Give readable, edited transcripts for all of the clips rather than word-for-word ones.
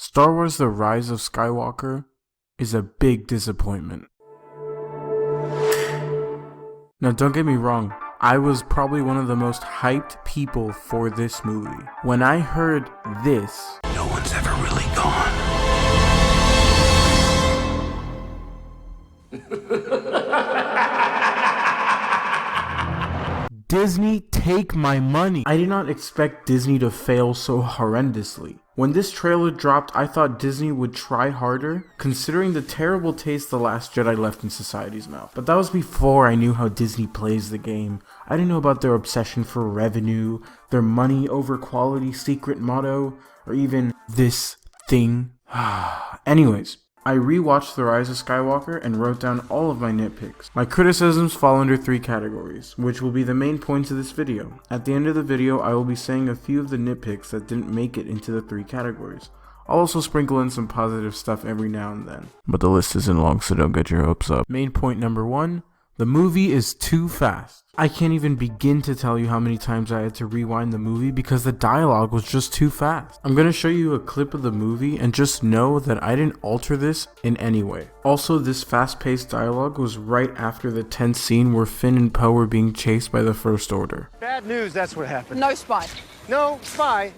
Star Wars The Rise of Skywalker is a big disappointment. Now don't get me wrong, I was probably one of the most hyped people for this movie. When I heard this, no one's ever really gone. Disney, take my money. I did not expect Disney to fail so horrendously. When this trailer dropped, I thought Disney would try harder, considering the terrible taste The Last Jedi left in society's mouth. But that was before I knew how Disney plays the game. I didn't know about their obsession for revenue, their money over quality secret motto, or even this thing. Anyways, I rewatched The Rise of Skywalker and wrote down all of my nitpicks. My criticisms fall under 3 categories, which will be the main points of this video. At the end of the video, I will be saying a few of the nitpicks that didn't make it into the 3 categories. I'll also sprinkle in some positive stuff every now and then. But the list isn't long, so don't get your hopes up. Main point number 1, the movie is too fast. I can't even begin to tell you how many times I had to rewind the movie because the dialogue was just too fast. I'm going to show you a clip of the movie and just know that I didn't alter this in any way. Also, this fast-paced dialogue was right after the tense scene where Finn and Poe were being chased by the First Order. Bad news, that's what happened. No spy. No spy.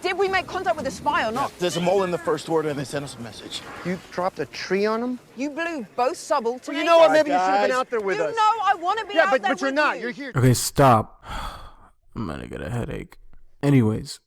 Did we make contact with a spy or not? There's a mole in the First Order and they sent us a message. You dropped a tree on him? You blew both subalterns. Well, you know what? Maybe you should have been out there with you us. You know I want to be out there but you're with not. you. You're here. Okay, stop. I'm gonna get a headache. Anyways,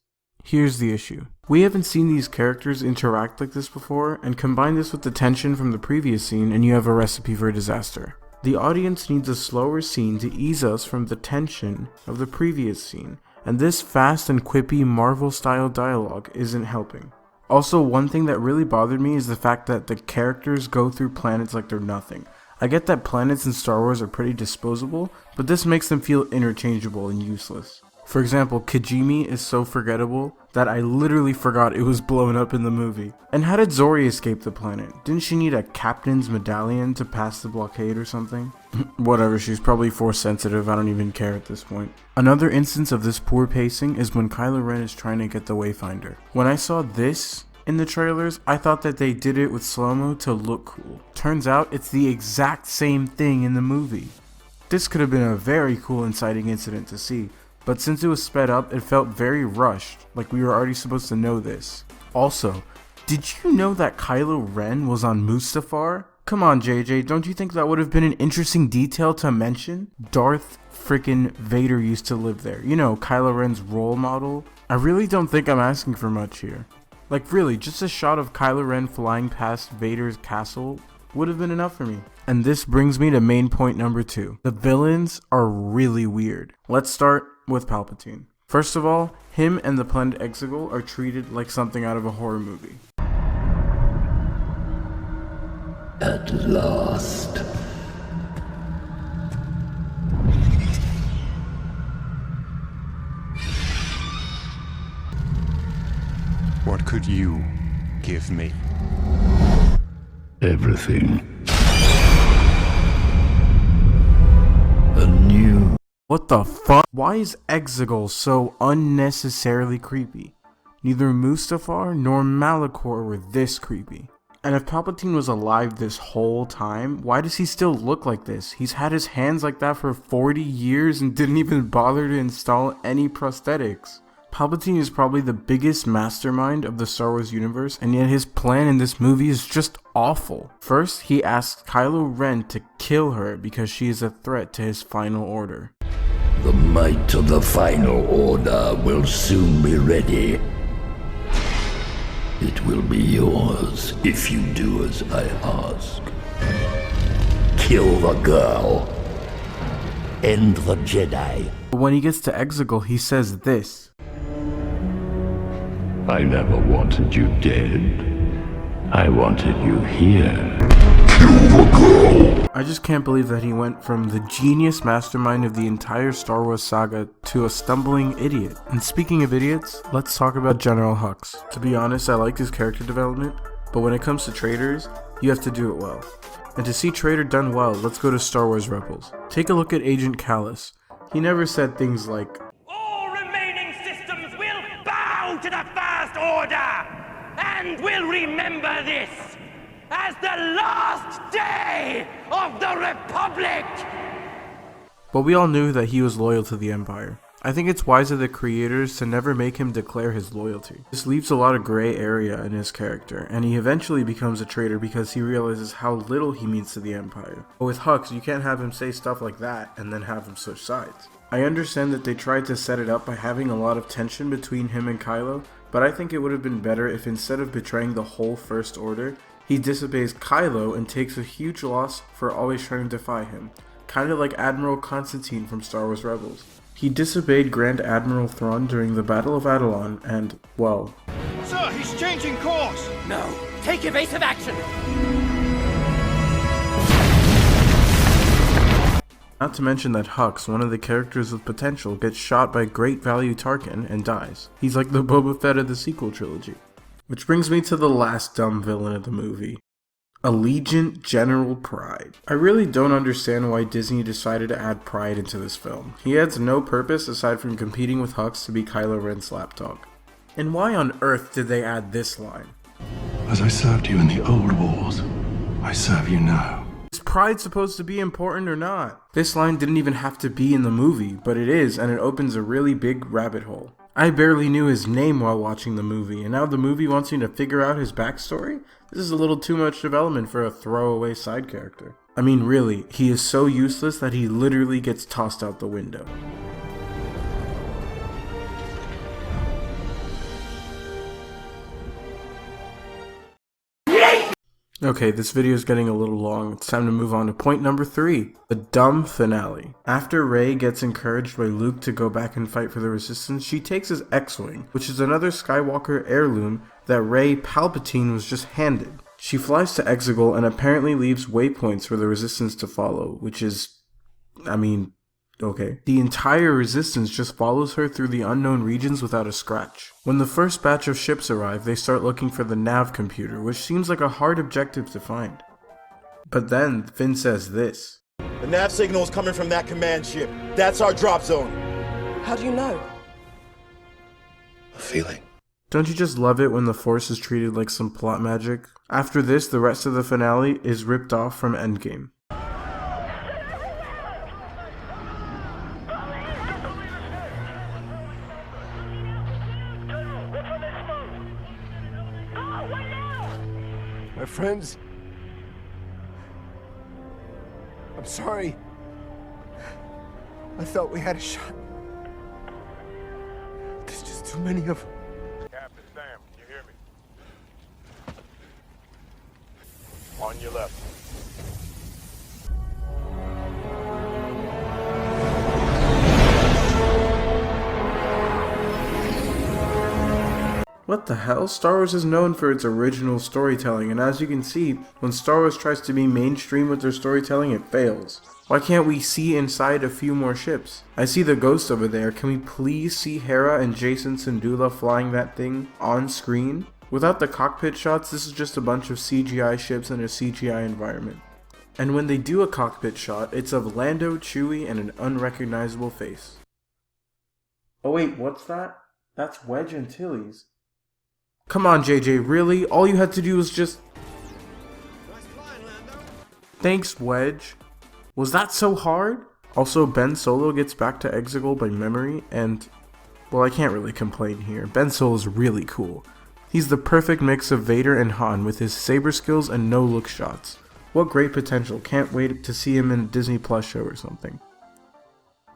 here's the issue. We haven't seen these characters interact like this before, and combine this with the tension from the previous scene and you have a recipe for disaster. The audience needs a slower scene to ease us from the tension of the previous scene, and this fast and quippy Marvel-style dialogue isn't helping. Also, one thing that really bothered me is the fact that the characters go through planets like they're nothing. I get that planets in Star Wars are pretty disposable, but this makes them feel interchangeable and useless. For example, Kijimi is so forgettable that I literally forgot it was blown up in the movie. And how did Zori escape the planet? Didn't she need a captain's medallion to pass the blockade or something? Whatever, she's probably force sensitive, I don't even care at this point. Another instance of this poor pacing is when Kylo Ren is trying to get the Wayfinder. When I saw this in the trailers, I thought that they did it with slow-mo to look cool. Turns out it's the exact same thing in the movie. This could have been a very cool inciting incident to see, but since it was sped up, it felt very rushed, like we were already supposed to know this. Also, did you know that Kylo Ren was on Mustafar? Come on JJ, don't you think that would have been an interesting detail to mention? Darth freaking Vader used to live there. You know, Kylo Ren's role model. I really don't think I'm asking for much here. Like really, just a shot of Kylo Ren flying past Vader's castle would have been enough for me. And this brings me to main point number 2. The villains are really weird. Let's start with Palpatine. First of all, him and the planet Exegol are treated like something out of a horror movie. At last. What could you give me? Everything. A new... What the fuck? Why is Exegol so unnecessarily creepy? Neither Mustafar nor Malachor were this creepy. And if Palpatine was alive this whole time, why does he still look like this? He's had his hands like that for 40 years and didn't even bother to install any prosthetics. Palpatine is probably the biggest mastermind of the Star Wars universe, and yet his plan in this movie is just awful. First, he asks Kylo Ren to kill her because she is a threat to his final order. The might of the final order will soon be ready. It will be yours if you do as I ask. Kill the girl. End the Jedi. But when he gets to Exegol, he says this. I never wanted you dead. I wanted you here. I just can't believe that he went from the genius mastermind of the entire Star Wars saga to a stumbling idiot. And speaking of idiots, let's talk about General Hux. To be honest, I like his character development, but when it comes to traitors, you have to do it well. And to see traitor done well, let's go to Star Wars Rebels. Take a look at Agent Kallus. He never said things like, "All remaining systems will bow to the First Order, and and will remember this as the last day of the Republic! But we all knew that he was loyal to the Empire. I think it's wise of the creators to never make him declare his loyalty. This leaves a lot of gray area in his character, and he eventually becomes a traitor because he realizes how little he means to the Empire. But with Hux, you can't have him say stuff like that and then have him switch sides. I understand that they tried to set it up by having a lot of tension between him and Kylo, but I think it would have been better if instead of betraying the whole First Order, he disobeys Kylo and takes a huge loss for always trying to defy him, kind of like Admiral Constantine from Star Wars Rebels. He disobeyed Grand Admiral Thrawn during the Battle of Atollon and, well... Sir, he's changing course! No, take evasive action! Not to mention that Hux, one of the characters with potential, gets shot by Great Value Tarkin and dies. He's like the Boba Fett of the sequel trilogy. Which brings me to the last dumb villain of the movie. Allegiant General Pride. I really don't understand why Disney decided to add Pride into this film. He adds no purpose aside from competing with Hux to be Kylo Ren's lapdog. And why on earth did they add this line? As I served you in the old wars, I serve you now. Is Pride supposed to be important or not? This line didn't even have to be in the movie, but it is, and it opens a really big rabbit hole. I barely knew his name while watching the movie, and now the movie wants me to figure out his backstory? This is a little too much development for a throwaway side character. I mean, really, he is so useless that he literally gets tossed out the window. Okay, this video is getting a little long. It's time to move on to point number 3, the dumb finale. After Rey gets encouraged by Luke to go back and fight for the Resistance, she takes his X-Wing, which is another Skywalker heirloom that Rey Palpatine was just handed. She flies to Exegol and apparently leaves waypoints for the Resistance to follow, which is, okay. The entire Resistance just follows her through the unknown regions without a scratch. When the first batch of ships arrive, they start looking for the nav computer, which seems like a hard objective to find. But then, Finn says this. The nav signal is coming from that command ship. That's our drop zone. How do you know? A feeling. Don't you just love it when the Force is treated like some plot magic? After this, the rest of the finale is ripped off from Endgame. My friends, I'm sorry. I thought we had a shot. There's just too many of them. Captain Sam, can you hear me? On your left. What the hell? Star Wars is known for its original storytelling, and as you can see, when Star Wars tries to be mainstream with their storytelling, it fails. Why can't we see inside a few more ships? I see the ghost over there. Can we please see Hera and Jason Syndulla flying that thing on screen? Without the cockpit shots, this is just a bunch of CGI ships in a CGI environment. And when they do a cockpit shot, it's of Lando, Chewie, and an unrecognizable face. Oh wait, what's that? That's Wedge Antilles. Come on, JJ, really? All you had to do was just... Thanks, Wedge. Was that so hard? Also, Ben Solo gets back to Exegol by memory, and... well, I can't really complain here. Ben Solo's really cool. He's the perfect mix of Vader and Han with his saber skills and no-look shots. What great potential. Can't wait to see him in a Disney Plus show or something.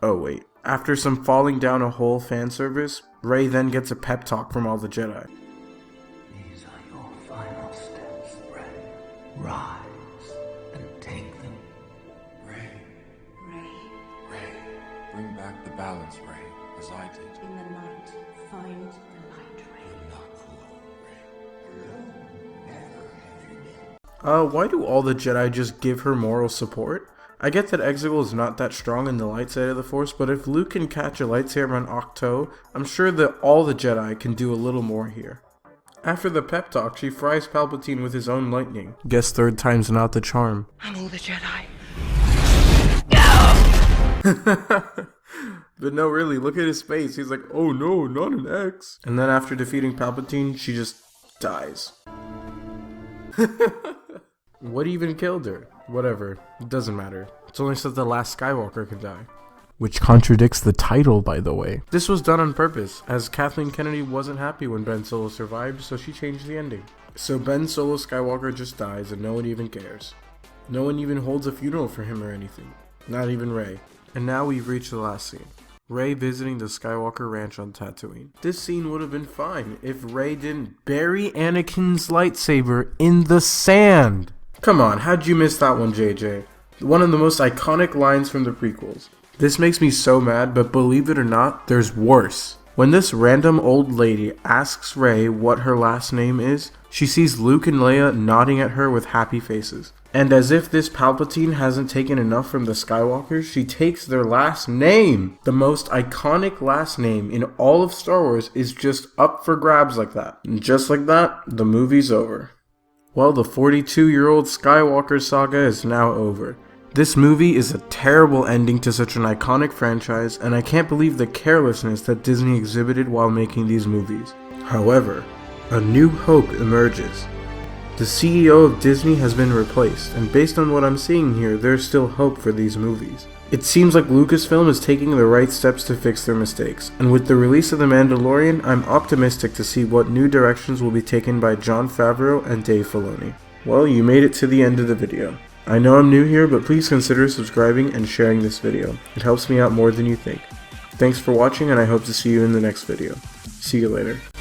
Oh wait. After some falling down a hole fan service, Rey then gets a pep talk from all the Jedi. These are your final steps, Rey. Rise and take them. Rey, Rey, bring back the balance, Rey, as I did. in the night, find the light, Rey. Why do all the Jedi just give her moral support? I get that Exegol is not that strong in the light side of the Force, but if Luke can catch a lightsaber on Ahch-To, I'm sure that all the Jedi can do a little more here. After the pep talk, she fries Palpatine with his own lightning. Guess third time's not the charm. I'm all the Jedi. But no, really, look at his face. He's like, oh no, not an X. And then after defeating Palpatine, she just dies. What even killed her? Whatever, it doesn't matter. It's only said the last Skywalker could die. Which contradicts the title, by the way. This was done on purpose, as Kathleen Kennedy wasn't happy when Ben Solo survived, so she changed the ending. So Ben Solo Skywalker just dies and no one even cares. No one even holds a funeral for him or anything. Not even Rey. And now we've reached the last scene. Rey visiting the Skywalker Ranch on Tatooine. This scene would have been fine if Rey didn't bury Anakin's lightsaber in the sand. Come on, how'd you miss that one, JJ? One of the most iconic lines from the prequels. This makes me so mad, but believe it or not, there's worse. When this random old lady asks Rey what her last name is, she sees Luke and Leia nodding at her with happy faces. And as if this Palpatine hasn't taken enough from the Skywalkers, she takes their last name. The most iconic last name in all of Star Wars is just up for grabs like that. And just like that, the movie's over. Well, the 42-year-old Skywalker saga is now over. This movie is a terrible ending to such an iconic franchise, and I can't believe the carelessness that Disney exhibited while making these movies. However, a new hope emerges. The CEO of Disney has been replaced, and based on what I'm seeing here, there's still hope for these movies. It seems like Lucasfilm is taking the right steps to fix their mistakes, and with the release of The Mandalorian, I'm optimistic to see what new directions will be taken by Jon Favreau and Dave Filoni. Well, you made it to the end of the video. I know I'm new here, but please consider subscribing and sharing this video. It helps me out more than you think. Thanks for watching, and I hope to see you in the next video. See you later.